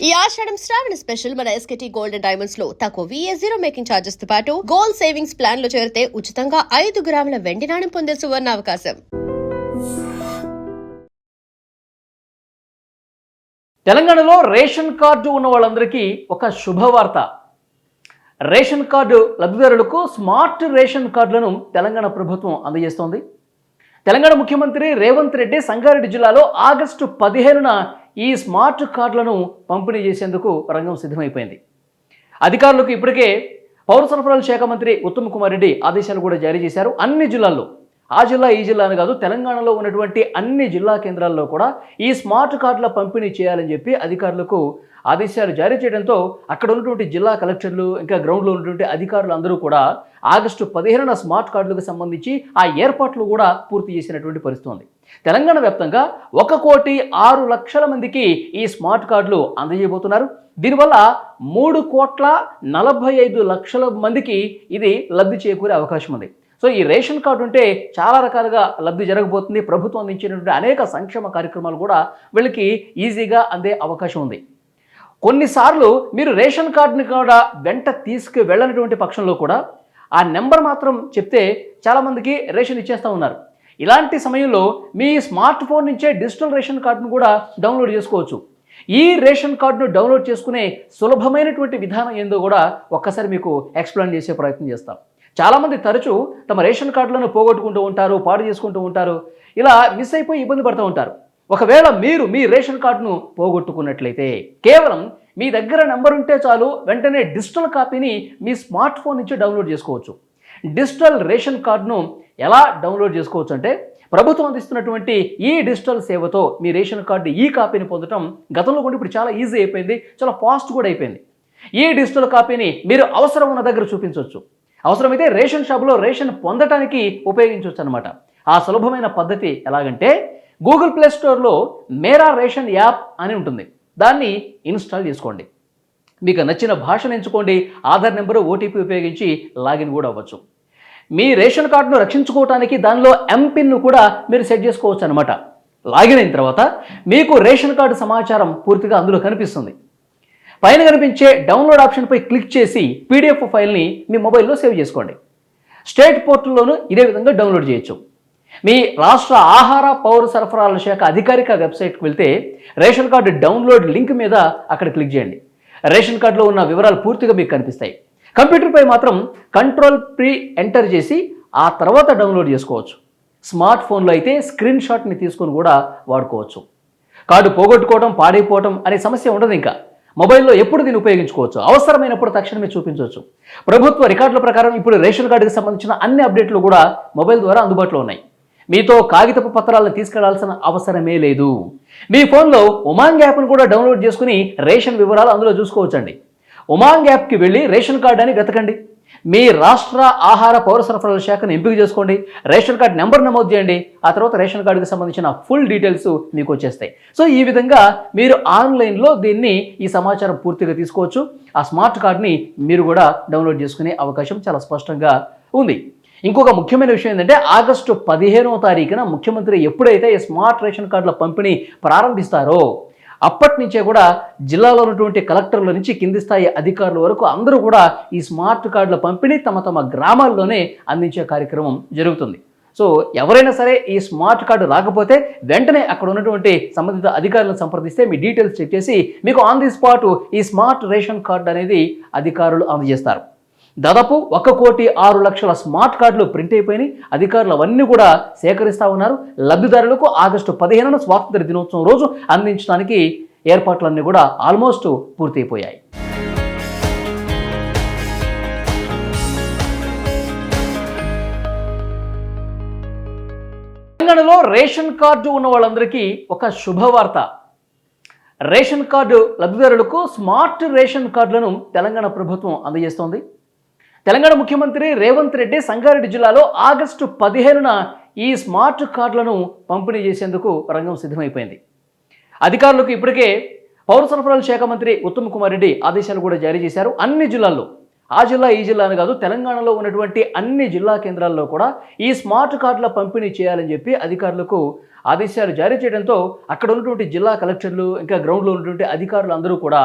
ఈ ఆషాఢం శ్రావణ స్పెషల్ మన ఎస్కేటీ gold and diamonds లో తక్కువ VA0 మేకింగ్ ఛార్జెస్ తో పాటు గోల్డ్ సేవింగ్స్ ప్లాన్ లో చేరితే ఉచితంగా 5 గ్రాముల వెండి నాణెం పొందే సువర్ణ అవకాశం. తెలంగాణలో రేషన్ కార్డు ఉన్న వాళ్ళందరికీ ఒక శుభవార్త. రేషన్ కార్డు లబ్ధిదారులకు స్మార్ట్ రేషన్ కార్డులను తెలంగాణ ప్రభుత్వం అందజేస్తోంది. తెలంగాణ ముఖ్యమంత్రి రేవంత్ రెడ్డి సంగారెడ్డి జిల్లాలో ఆగస్టు 15న ఈ స్మార్ట్ కార్డులను పంపిణీ చేసేందుకు రంగం సిద్ధమైపోయింది. అధికారులకు ఇప్పటికే పౌర సరఫరాల శాఖ మంత్రి ఉత్తమ్ కుమార్ రెడ్డి ఆదేశాలు కూడా జారీ చేశారు. అన్ని జిల్లాల్లో, ఆ జిల్లా ఈ జిల్లా అని కాదు, తెలంగాణలో ఉన్నటువంటి అన్ని జిల్లా కేంద్రాల్లో కూడా ఈ స్మార్ట్ కార్డుల పంపిణీ చేయాలని చెప్పి అధికారులకు ఆదేశాలు జారీ చేయడంతో అక్కడ ఉన్నటువంటి జిల్లా కలెక్టర్లు, ఇంకా గ్రౌండ్లో ఉన్నటువంటి అధికారులు అందరూ కూడా ఆగస్టు 15న స్మార్ట్ కార్డులకు సంబంధించి ఆ ఏర్పాట్లు కూడా పూర్తి చేసినటువంటి పరిస్థితి ఉంది. తెలంగాణ వ్యాప్తంగా 1,06,00,000 మందికి ఈ స్మార్ట్ కార్డులు అందజేయబోతున్నారు. దీనివల్ల 3,45,00,000 మందికి ఇది లబ్ధి చేకూరే అవకాశం ఉంది. సో ఈ రేషన్ కార్డు ఉంటే చాలా రకాలుగా లబ్ధి జరగబోతుంది. ప్రభుత్వం అందించినటువంటి అనేక సంక్షేమ కార్యక్రమాలు కూడా వీళ్ళకి ఈజీగా అందే అవకాశం ఉంది. కొన్నిసార్లు మీరు రేషన్ కార్డుని కూడా వెంట తీసుకు వెళ్ళనటువంటి పక్షంలో కూడా ఆ నెంబర్ మాత్రం చెప్తే చాలామందికి రేషన్ ఇచ్చేస్తూ ఉన్నారు. ఇలాంటి సమయంలో మీ స్మార్ట్ ఫోన్ నుంచే డిజిటల్ రేషన్ కార్డును కూడా డౌన్లోడ్ చేసుకోవచ్చు. ఈ రేషన్ కార్డును డౌన్లోడ్ చేసుకునే సులభమైనటువంటి విధానం ఏందో కూడా ఒక్కసారి మీకు ఎక్స్ప్లెయిన్ చేసే ప్రయత్నం చేస్తాం. చాలామంది తరచూ తమ రేషన్ కార్డులను పోగొట్టుకుంటూ ఉంటారు, పాడు చేసుకుంటూ ఉంటారు, ఇలా మిస్ అయిపోయి ఇబ్బంది పడుతూ ఉంటారు. ఒకవేళ మీరు మీ రేషన్ కార్డును పోగొట్టుకున్నట్లయితే కేవలం మీ దగ్గర నెంబర్ ఉంటే చాలు, వెంటనే డిజిటల్ కాపీని మీ స్మార్ట్ ఫోన్ నుంచి డౌన్లోడ్ చేసుకోవచ్చు. డిజిటల్ రేషన్ కార్డును ఎలా డౌన్లోడ్ చేసుకోవచ్చు అంటే, ప్రభుత్వం అందిస్తున్నటువంటి ఈ డిజిటల్ సేవతో మీ రేషన్ కార్డు ఈ కాపీని పొందడం గతంలో కూడా ఇప్పుడు చాలా ఈజీ అయిపోయింది, చాలా ఫాస్ట్ కూడా అయిపోయింది. ఈ డిజిటల్ కాపీని మీరు అవసరం ఉన్న దగ్గర చూపించవచ్చు. అవసరమైతే రేషన్ షాపులో రేషన్ పొందటానికి ఉపయోగించవచ్చు అనమాట. ఆ సులభమైన పద్ధతి ఎలాగంటే, గూగుల్ ప్లే స్టోర్లో మేరా రేషన్ యాప్ అని ఉంటుంది, దాన్ని ఇన్స్టాల్ చేసుకోండి. మీకు నచ్చిన భాషను ఎంచుకోండి, ఆధార్ నెంబరు, ఓటీపీ ఉపయోగించి లాగిన్ కూడా అవ్వచ్చు. మీ రేషన్ కార్డును రక్షించుకోవడానికి దానిలో ఎంపిన్ను కూడా మీరు సెట్ చేసుకోవచ్చు అనమాట. లాగిన్ అయిన తర్వాత మీకు రేషన్ కార్డు సమాచారం పూర్తిగా అందులో కనిపిస్తుంది. పైన కనిపించే డౌన్లోడ్ ఆప్షన్పై క్లిక్ చేసి PDF ఫైల్ని మీ మొబైల్లో సేవ్ చేసుకోండి. స్టేట్ పోర్టల్లోనూ ఇదే విధంగా డౌన్లోడ్ చేయొచ్చు. మీ రాష్ట్ర ఆహార పౌర సరఫరాల శాఖ అధికారిక వెబ్సైట్కి వెళ్తే రేషన్ కార్డు డౌన్లోడ్ లింక్ మీద అక్కడ క్లిక్ చేయండి. రేషన్ కార్డులో ఉన్న వివరాలు పూర్తిగా మీకు కనిపిస్తాయి. కంప్యూటర్పై మాత్రం కంట్రోల్ ప్రీ ఎంటర్ చేసి ఆ తర్వాత డౌన్లోడ్ చేసుకోవచ్చు. స్మార్ట్ ఫోన్లో అయితే స్క్రీన్ షాట్ని తీసుకొని కూడా వాడుకోవచ్చు. కార్డు పోగొట్టుకోవడం, పాడైపోవడం అనే సమస్య ఉండదు. ఇంకా మొబైల్లో ఎప్పుడు దీన్ని ఉపయోగించుకోవచ్చు, అవసరమైనప్పుడు తక్షణమే చూపించవచ్చు. ప్రభుత్వ రికార్డుల ప్రకారం ఇప్పుడు రేషన్ కార్డుకి సంబంధించిన అన్ని అప్డేట్లు కూడా మొబైల్ ద్వారా అందుబాటులో ఉన్నాయి. మీతో కాగితపు పత్రాలను తీసుకెళ్లాల్సిన అవసరమే లేదు. మీ ఫోన్లో ఉమాంగ్ యాప్ను కూడా డౌన్లోడ్ చేసుకుని రేషన్ వివరాలు అందులో చూసుకోవచ్చండి. ఉమాంగ్ యాప్కి వెళ్ళి రేషన్ కార్డు అని వెతకండి. మీ రాష్ట్ర ఆహార పౌర సరఫరాల శాఖను ఎంపిక చేసుకోండి. రేషన్ కార్డు నెంబర్ నమోదు చేయండి. ఆ తర్వాత రేషన్ కార్డుకి సంబంధించిన ఫుల్ డీటెయిల్స్ మీకు వచ్చేస్తాయి. సో ఈ విధంగా మీరు ఆన్లైన్లో దీన్ని, ఈ సమాచారం పూర్తిగా తీసుకోవచ్చు. ఆ స్మార్ట్ కార్డుని మీరు కూడా డౌన్లోడ్ చేసుకునే అవకాశం చాలా స్పష్టంగా ఉంది. ఇంకొక ముఖ్యమైన విషయం ఏంటంటే, ఆగస్టు 15వ తారీఖున ముఖ్యమంత్రి ఎప్పుడైతే ఈ స్మార్ట్ రేషన్ కార్డుల పంపిణీ ప్రారంభిస్తారో అప్పటి నుంచే కూడా జిల్లాలో ఉన్నటువంటి కలెక్టర్ల నుంచి కింది స్థాయి అధికారుల వరకు అందరూ కూడా ఈ స్మార్ట్ కార్డుల పంపిణీ తమ తమ గ్రామాల్లోనే అందించే కార్యక్రమం జరుగుతుంది. సో ఎవరైనా సరే ఈ స్మార్ట్ కార్డు రాకపోతే వెంటనే అక్కడ ఉన్నటువంటి సంబంధిత అధికారులను సంప్రదిస్తే మీ డీటెయిల్స్ చెక్ చేసి మీకు ఆన్ ది స్పాట్ ఈ స్మార్ట్ రేషన్ కార్డు అనేది అధికారులు అందజేస్తారు. దాదాపు 1,06,00,000 స్మార్ట్ కార్డులు ప్రింట్ అయిపోయినాయి. అధికారులు అవన్నీ కూడా సేకరిస్తూ ఉన్నారు. లబ్ధిదారులకు ఆగస్టు 15న స్వాతంత్ర దినోత్సవం రోజు అందించడానికి ఏర్పాట్లన్నీ కూడా ఆల్మోస్ట్ పూర్తయిపోయాయి. తెలంగాణలో రేషన్ కార్డు ఉన్న వాళ్ళందరికీ ఒక శుభవార్త. రేషన్ కార్డు లబ్ధిదారులకు స్మార్ట్ రేషన్ కార్డులను తెలంగాణ ప్రభుత్వం అందజేస్తోంది. తెలంగాణ ముఖ్యమంత్రి రేవంత్ రెడ్డి సంగారెడ్డి జిల్లాలో ఆగస్టు 15న ఈ స్మార్ట్ కార్డులను పంపిణీ చేసేందుకు రంగం సిద్ధమైపోయింది. అధికారులకు ఇప్పటికే పౌర సరఫరాల శాఖ మంత్రి ఉత్తమ్ కుమార్ రెడ్డి ఆదేశాలు కూడా జారీ చేశారు. అన్ని జిల్లాల్లో ఆ జిల్లా ఈ జిల్లా అని కాదు, తెలంగాణలో ఉన్నటువంటి అన్ని జిల్లా కేంద్రాల్లో కూడా ఈ స్మార్ట్ కార్డుల పంపిణీ చేయాలని చెప్పి అధికారులకు ఆదేశాలు జారీ చేయడంతో అక్కడ ఉన్నటువంటి జిల్లా కలెక్టర్లు ఇంకా గ్రౌండ్లో ఉన్నటువంటి అధికారులు అందరూ కూడా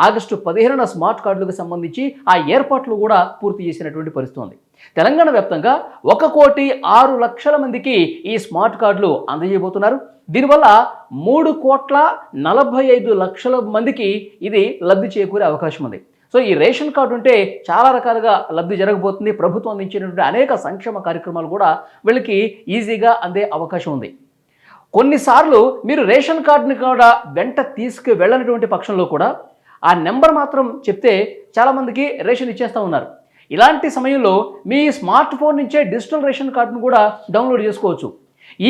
ఆగస్టు 15న స్మార్ట్ కార్డులకు సంబంధించి ఆ ఏర్పాట్లు కూడా పూర్తి చేసినటువంటి పరిస్థితి ఉంది. తెలంగాణ వ్యాప్తంగా 1,06,00,000 మందికి ఈ స్మార్ట్ కార్డులు అందజేయబోతున్నారు. దీనివల్ల 3,45,00,000 మందికి ఇది లబ్ధి చేకూరే అవకాశం ఉంది. సో ఈ రేషన్ కార్డు ఉంటే చాలా రకాలుగా లబ్ధి జరగబోతుంది. ప్రభుత్వం అందించినటువంటి అనేక సంక్షేమ కార్యక్రమాలు కూడా వీళ్ళకి ఈజీగా అందే అవకాశం ఉంది. కొన్నిసార్లు మీరు రేషన్ కార్డుని కూడా వెంట తీసుకు వెళ్ళనటువంటి పక్షంలో కూడా ఆ నెంబర్ మాత్రం చెప్తే చాలామందికి రేషన్ ఇచ్చేస్తూ ఉన్నారు. ఇలాంటి సమయంలో మీ స్మార్ట్ ఫోన్ నుంచే డిజిటల్ రేషన్ కార్డును కూడా డౌన్లోడ్ చేసుకోవచ్చు.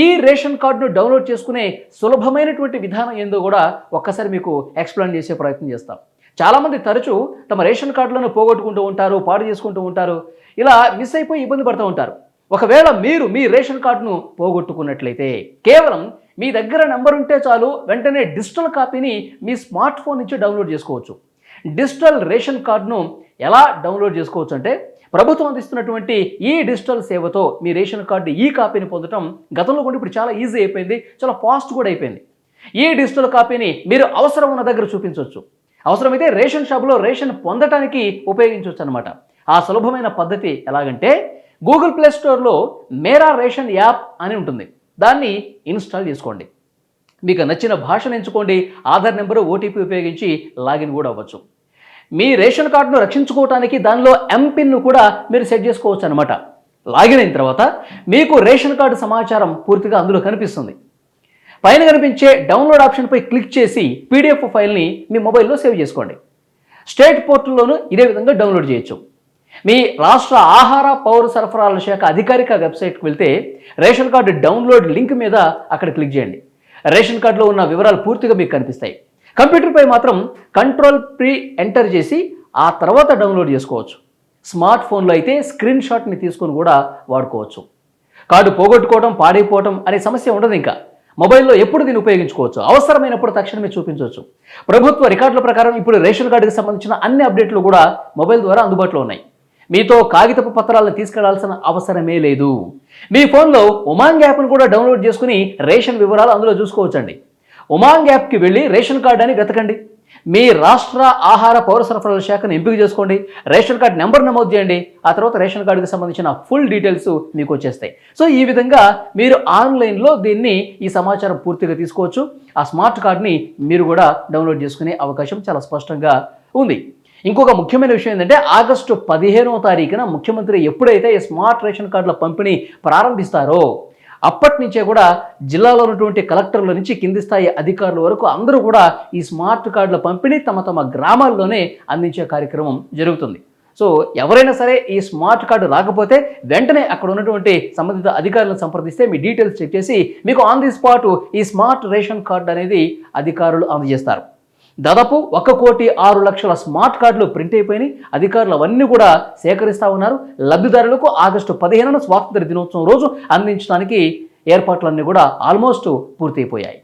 ఈ రేషన్ కార్డును డౌన్లోడ్ చేసుకునే సులభమైనటువంటి విధానం ఏందో కూడా ఒక్కసారి మీకు ఎక్స్ప్లెయిన్ చేసే ప్రయత్నం చేస్తాం. చాలామంది తరచూ తమ రేషన్ కార్డులను పోగొట్టుకుంటూ ఉంటారు, పాడు చేసుకుంటూ ఉంటారు, ఇలా మిస్ అయిపోయి ఇబ్బంది పడుతూ ఉంటారు. ఒకవేళ మీరు మీ రేషన్ కార్డును పోగొట్టుకున్నట్లయితే కేవలం మీ దగ్గర నెంబర్ ఉంటే చాలు, వెంటనే డిజిటల్ కాపీని మీ స్మార్ట్ ఫోన్ నుంచి డౌన్లోడ్ చేసుకోవచ్చు. డిజిటల్ రేషన్ కార్డును ఎలా డౌన్లోడ్ చేసుకోవచ్చు అంటే, ప్రభుత్వం అందిస్తున్నటువంటి ఈ డిజిటల్ సేవతో మీ రేషన్ కార్డు ఈ కాపీని పొందడం గతంలో కూడా ఇప్పుడు చాలా ఈజీ అయిపోయింది, చాలా ఫాస్ట్ కూడా అయిపోయింది. ఈ డిజిటల్ కాపీని మీరు అవసరం ఉన్న దగ్గర చూపించవచ్చు. అవసరమైతే రేషన్ షాపులో రేషన్ పొందటానికి ఉపయోగించవచ్చు అనమాట. ఆ సులభమైన పద్ధతి ఎలాగంటే, గూగుల్ ప్లే స్టోర్లో మేరా రేషన్ యాప్ అని ఉంటుంది, దాన్ని ఇన్స్టాల్ చేసుకోండి. మీకు నచ్చిన భాషను ఎంచుకోండి, ఆధార్ నెంబరు ఓటీపీ ఉపయోగించి లాగిన్ కూడా అవ్వచ్చు. మీ రేషన్ కార్డును రక్షించుకోవడానికి దానిలో ఎంపిన్ను కూడా మీరు సెట్ చేసుకోవచ్చు అనమాట. లాగిన్ అయిన తర్వాత మీకు రేషన్ కార్డు సమాచారం పూర్తిగా అందులో కనిపిస్తుంది. పైన కనిపించే డౌన్లోడ్ ఆప్షన్పై క్లిక్ చేసి పీడిఎఫ్ ఫైల్ని మీ మొబైల్లో సేవ్ చేసుకోండి. స్టేట్ పోర్టల్లోనూ ఇదే విధంగా డౌన్లోడ్ చేయొచ్చు. మీ రాష్ట్ర ఆహార పౌర సరఫరాల శాఖ అధికారిక వెబ్సైట్కి వెళ్తే రేషన్ కార్డు డౌన్లోడ్ లింక్ మీద అక్కడ క్లిక్ చేయండి. రేషన్ కార్డులో ఉన్న వివరాలు పూర్తిగా మీకు కనిపిస్తాయి. కంప్యూటర్పై మాత్రం కంట్రోల్ ప్రీ ఎంటర్ చేసి ఆ తర్వాత డౌన్లోడ్ చేసుకోవచ్చు. స్మార్ట్ ఫోన్లో అయితే స్క్రీన్ షాట్ని తీసుకొని కూడా వాడుకోవచ్చు. కార్డు పోగొట్టుకోవడం, పాడైపోవడం అనే సమస్య ఉండదు. ఇంకా మొబైల్లో ఎప్పుడు దీన్ని ఉపయోగించుకోవచ్చు, అవసరమైనప్పుడు తక్షణమే చూపించవచ్చు. ప్రభుత్వ రికార్డుల ప్రకారం ఇప్పుడు రేషన్ కార్డుకి సంబంధించిన అన్ని అప్డేట్లు కూడా మొబైల్ ద్వారా అందుబాటులో ఉన్నాయి. మీతో కాగితపు పత్రాలను తీసుకెళ్లాల్సిన అవసరమే లేదు. మీ ఫోన్లో ఉమాంగ్ యాప్ను కూడా డౌన్లోడ్ చేసుకుని రేషన్ వివరాలు అందులో చూసుకోవచ్చండి. ఉమాంగ్ యాప్కి వెళ్ళి రేషన్ కార్డు అని వెతకండి. మీ రాష్ట్ర ఆహార పౌర సరఫరాల శాఖను ఎంపిక చేసుకోండి. రేషన్ కార్డు నెంబర్ నమోదు చేయండి. ఆ తర్వాత రేషన్ కార్డుకి సంబంధించిన ఫుల్ డీటెయిల్స్ మీకు వచ్చేస్తాయి. సో ఈ విధంగా మీరు ఆన్లైన్లో దీన్ని ఈ సమాచారం పూర్తిగా తీసుకోవచ్చు. ఆ స్మార్ట్ కార్డుని మీరు కూడా డౌన్లోడ్ చేసుకునే అవకాశం చాలా స్పష్టంగా ఉంది. ఇంకొక ముఖ్యమైన విషయం ఏంటంటే, ఆగస్టు 15వ తారీఖున ముఖ్యమంత్రి ఎప్పుడైతే ఈ స్మార్ట్ రేషన్ కార్డుల పంపిణీ ప్రారంభిస్తారో అప్పటి నుంచే కూడా జిల్లాలో ఉన్నటువంటి కలెక్టర్ల నుంచి కింది స్థాయి అధికారుల వరకు అందరూ కూడా ఈ స్మార్ట్ కార్డుల పంపిణీ తమ తమ గ్రామాల్లోనే అందించే కార్యక్రమం జరుగుతుంది. సో ఎవరైనా సరే ఈ స్మార్ట్ కార్డు రాకపోతే వెంటనే అక్కడ ఉన్నటువంటి సంబంధిత అధికారులను సంప్రదిస్తే మీ డీటెయిల్స్ చెక్ చేసి మీకు ఆన్ ది స్పాట్ ఈ స్మార్ట్ రేషన్ కార్డు అనేది అధికారులు అందజేస్తారు. దాదాపు 1,06,00,000 స్మార్ట్ కార్డులు ప్రింట్ అయిపోయినాయి. అధికారులు అవన్నీ కూడా సేకరిస్తూ ఉన్నారు. లబ్ధిదారులకు ఆగస్టు 15న స్వాతంత్ర దినోత్సవం రోజు అందించడానికి ఏర్పాట్లన్నీ కూడా ఆల్మోస్ట్ పూర్తయిపోయాయి.